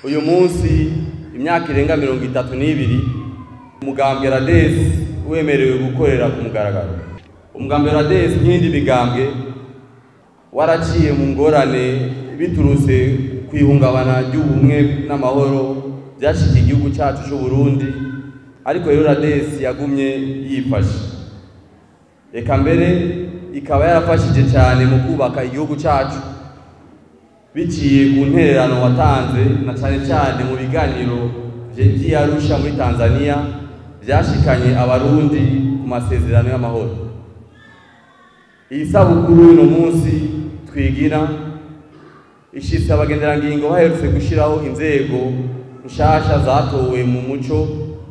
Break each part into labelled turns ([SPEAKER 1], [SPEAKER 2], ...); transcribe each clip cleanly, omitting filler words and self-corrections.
[SPEAKER 1] uyu munsi imyaka irenga 32 umugambwe RADDES wemerewe gukorera ku mugaragaro. Umugambwe RADDES nk'indi migambwe waraciye mu ngorane biturutse kwihungabana ry'ubumwe n'amahoro byashikiye igihugu cyacu cy'u Burundi, ariko rero RADDES yagumye yifashe, reka mbere ikaba yarafashije cyane mu kubaka igihugu cyacu biciye ku ntererano watanze na cyane cyane mu biganiro by'Arusha muri Tanzania byashikanye abarundi ku masezerano y'amahoro. Iyi sabukuru no munsi twigira ishitse abagenderangingo baherutse gushiraho inzego nshasha zatowe mu muco,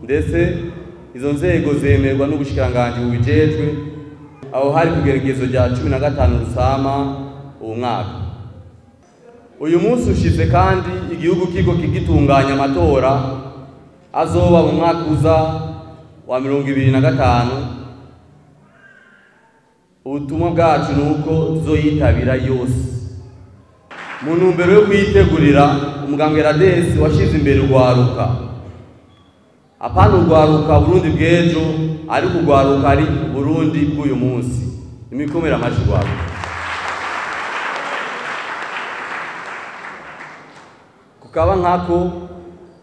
[SPEAKER 1] ndetse izo nzego zemerwa n'ubushikiranganje bubijejwe, aho hari kugeregezo rya 15 Rusama uwo mwaka. Uyu munsi ushize kandi igihugu kiko kigitunganya amatora azoba mu mwaka uza wa 2025. Ubutumwa bwacu nuko tuzoyitabira yose. Mu ntumbero yo kwitegurira, umugambwe RADDES washize imbere urwaruka, apana urwaruka Burundi bw'ejo, ariko urwaruka ari Burundi bw'uyu munsi. Imikomera amashi rwaruka. Kukaba nkako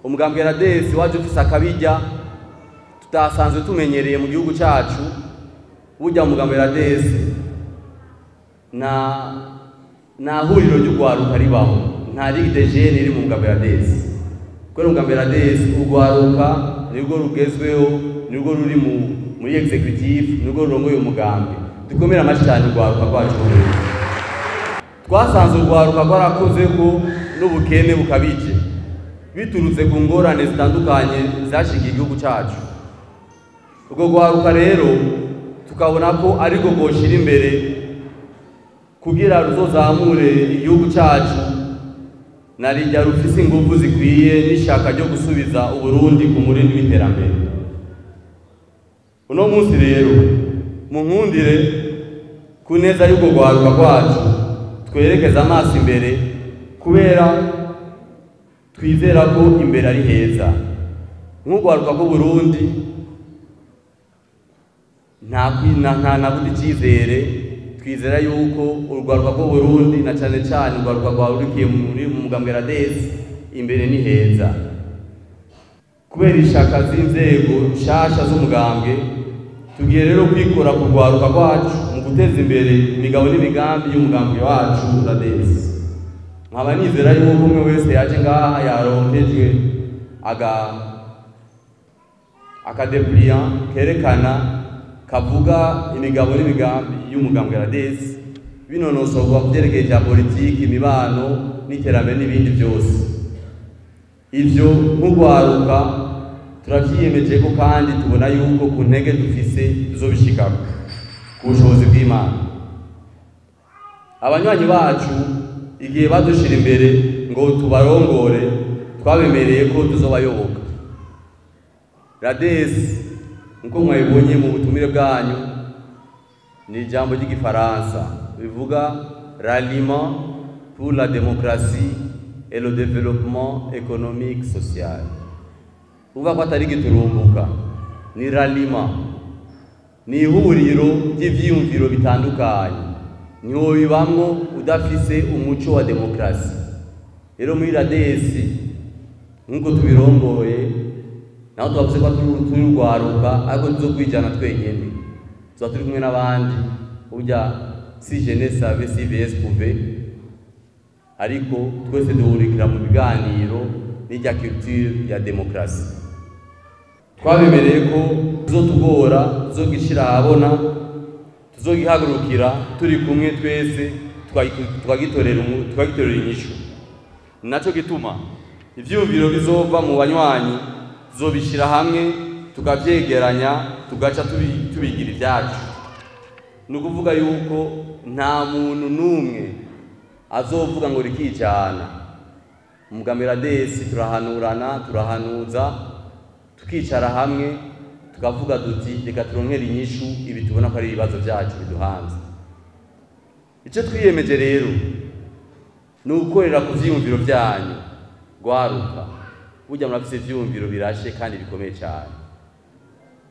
[SPEAKER 1] umugambwe RADDES waje ufise akabijya tutasanzwe tumenyereye mu gihugu cyacu. Burya umugambwe RADDES na huriro ry'urwaruka ribaho, nta ligue de jeunes iri mu mugambwe RADDES. Kuko umugambwe RADDES urwaruka nirwo rugezweho, nirwo ruri muri executive, nirwo rurongoye umugambwe. Dukomera amashi cyane urwaruka rwacu. Twasanze urwaruka rwarakoze ko n'ubukene bukabije biturutse ku ngorane zitandukanye zashikiye igihugu cyacu. Ubwo rwaruka rero tukabona ko ariko boshira imbere kugira ruzozamure igihugu cyacu, narijya rufise ingufu zikwiye n'ishaka ryo gusubiza Uburundi ku murindi w'iterambere. Uno munsi rero mu nkundire ku neza y'ubwo rwaruka rwacu twerekeza amaso imbere, kubera twizera ko imbere ari heza. Nk'urwaruka rw'u Burundi nta bundi cyizere, twizera yuko urwaruka rw'u Burundi na cyane cyane urwaruka rwahurikiye muri umugambwe RADDES imbere ni heza, kubera ishaka z'inzego nshasha z'umugambwe. Tugiye rero kwikora ku rwaruka rwacu mu guteza imbere imigabo n'imigambi y'umugambwe wacu RADDES. Nkaba nizera yuko umwe wese yaje ngaha yaronkejwe akadepliant kerekana kavuga imigabo n'imigambi y'umugambwe RADDES, binonosorwa kubyerekeye bya politiki, imibano n'iterambere n'ibindi byose. Ivyo nk'urwaruka turavyiyemeje ko, kandi tubona yuko ku ntege dufise tuzobishikako ku bushobozi bw'Imana. Abanywanyi bacu igihe badushira imbere ngo tubarongore, twabemereye ko tuzobayoboka. RADDES nko mwabibonye mu butumire bwanyu ni ijambo ry'igifaransa bivuga ralliement pour la démocratie et le développement économique social. Uva ko atari giturumbuka, ni ralliement, ni ihuriro ry'ivyiyumviro bitandukanye. Niho bibamwo udafise umuco wa demokrasi. Rero muri RADDES nkuko tubirongoye, naho twavuze ko turi urwaruka, ariko tuzokwijana twenyene, tuba turi kumwe n'abandi. Burya si jeunesse ave si vs pouve, ariko twese duhurikira mu biganiro n'irya culture ya demokrasi. Twabemereye ko tuzotugora, tuzogishira ahabona, tuzogihagurukira turi kumwe twese, twagitorera inyishu. Naco gituma ivyumviro bizova mu banywanyi tuzobishira hamwe, tukavyegeranya, tugaca tubigira ibyacu. Nukuvuga yuko nta muntu numwe azovuga ngo rikijana. Umugambwe RADDES turahanurana, turahanuza, tukicara hamwe, tukavuga duti reka turonkera inyishu ibi tubona ko ari ibibazo byacu biduhanze. Icyo twiyemeje rero ni ugukorera ku vyiyumviro byanyu, gwaruka burya murafise ivyumviro birashe kandi bikomeye cyane.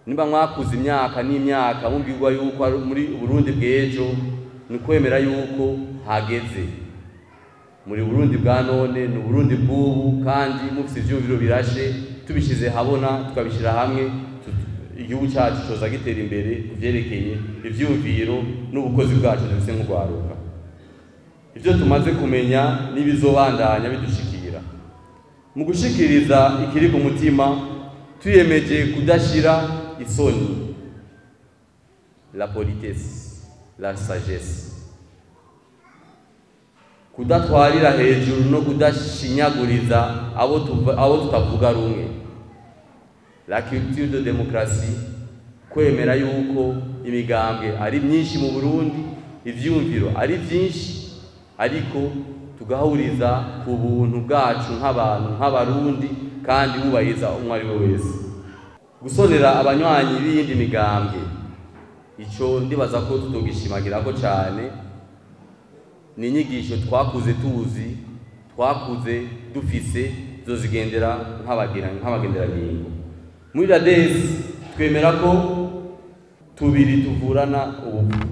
[SPEAKER 1] Nimba mwakuze imyaka n'imyaka mumbwirwa yuko muri Burundi bw'ejo ni kwemera yuko hageze muri Burundi bwa none ni Burundi bw'ubu, kandi mufise ivyumviro birashe tubishize habona tukabishira hamwe igihugu cyacu coza gitera imbere kuvyerekeye ivyumviro n'ubukozi bwacu dufise nk'ugwaruka. Ivyo tumaze kumenya n'ibizobandanya bidushikira mu gushikiriza ikiri ku mutima, tuyemeje kudashira isoni, la politesse, la sagesse, kudatwarira hejuru no kudashinyaguriza abo tutavuga rumwe, la culture de démocratie, kwemera yuko imigambwe ari myinshi mu Burundi, ivyumviro ari vyinshi, ariko tugahuriza ku buntu bwacu nk'abantu nk'abarundi kandi bubahiriza umwe ari we wese. Gusonera abanywanyi b'iyindi migambwe, ico ndibaza ko tutogishimagirako cyane, ni inyigisho twakuze tuzi, twakuze dufise, tuzozigendera nk'abagenderagingo. Muri RADDES twemera ko tubiri tuvurana ubupfu.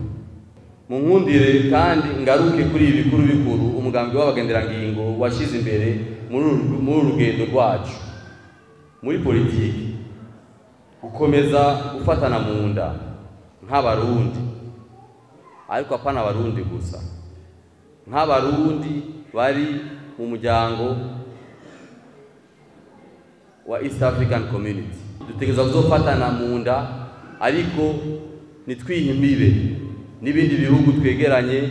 [SPEAKER 1] Mu nkundire kandi ngaruke kuri ibi bikuru bikuru umugambwe w'abagenderangingo washize imbere muri urugendo rwacu muri politiki: gukomeza gufatana mu nda nk'abarundi, ariko apana abarundi gusa, nk'abarundi bari mu muryango wa East African Community. Dutegereza kuzofatana mu nda, ariko nitwihimbibe n'ibindi bihugu twegeranye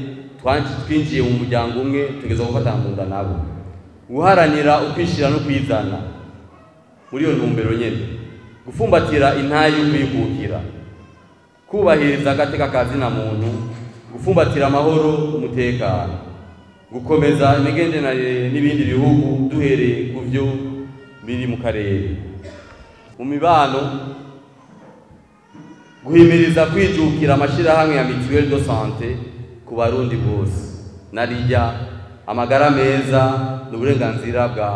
[SPEAKER 1] twinjiye mu muryango umwe, tugeza gufatana mu nda nabo, guharanira ukwishira no kwizana. Muri iyo ntumbero nyene, gufumbatira intayi y'ukwikukira, kubahiriza agateka kazina muntu, gufumbatira amahoro, umutekano, gukomeza imigenderanire n'ibindi bihugu duhereye ku vyo biri mu karere. Mu mibano, guhimiriza kwijukira amashirahamwe ya mutuelle de santé ku barundi bose, narirya amagara meza n'uburenganzira bwa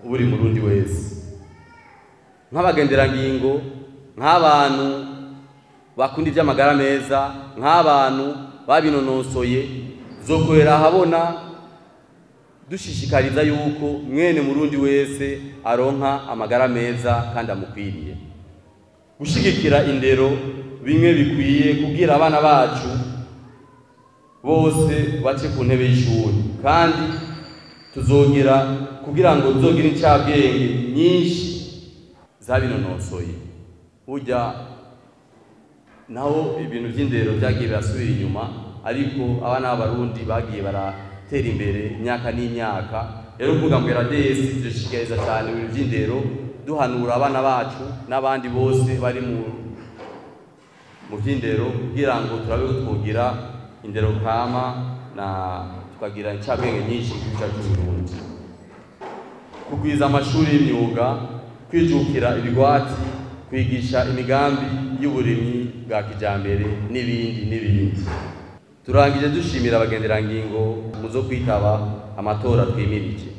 [SPEAKER 1] buri murundi wese. Nk'abagenderangingo, nk'abantu bakunda ivy'amagara meza, nk'abantu babinonosoye, zokorera habona dushishikariza yuko mwene murundi wese aronka amagara meza kandi amukwiriye. Gushigikira indero bimwe bikwiye kugira abana bacu bose bace ku ntebe y'ishuri, kandi tuzogira kugira ngo tuzogire incabwenge nyinshi zabinonosoye. Burya naho ibintu by'indero byagiye birasubira inyuma, ariko abana b'abarundi bagiye baratera imbere imyaka n'imyaka. Rero Umugambwe RADDES dushishikariza cyane ibintu by'indero, duhanura abana bacu n'abandi bose bari mu by'indero kugira ngo turabe twogira indero kama na tukagira incabwenge nyinshi ku cyacu Burundi. Kugwiza amashuri y'imyuga, kwijukira ibigwati, kwigisha imigambi y'uburimyi bwa kijambere n'ibindi. Turangije dushimira abagenderangingo muzo kwitaba amatora twimirije.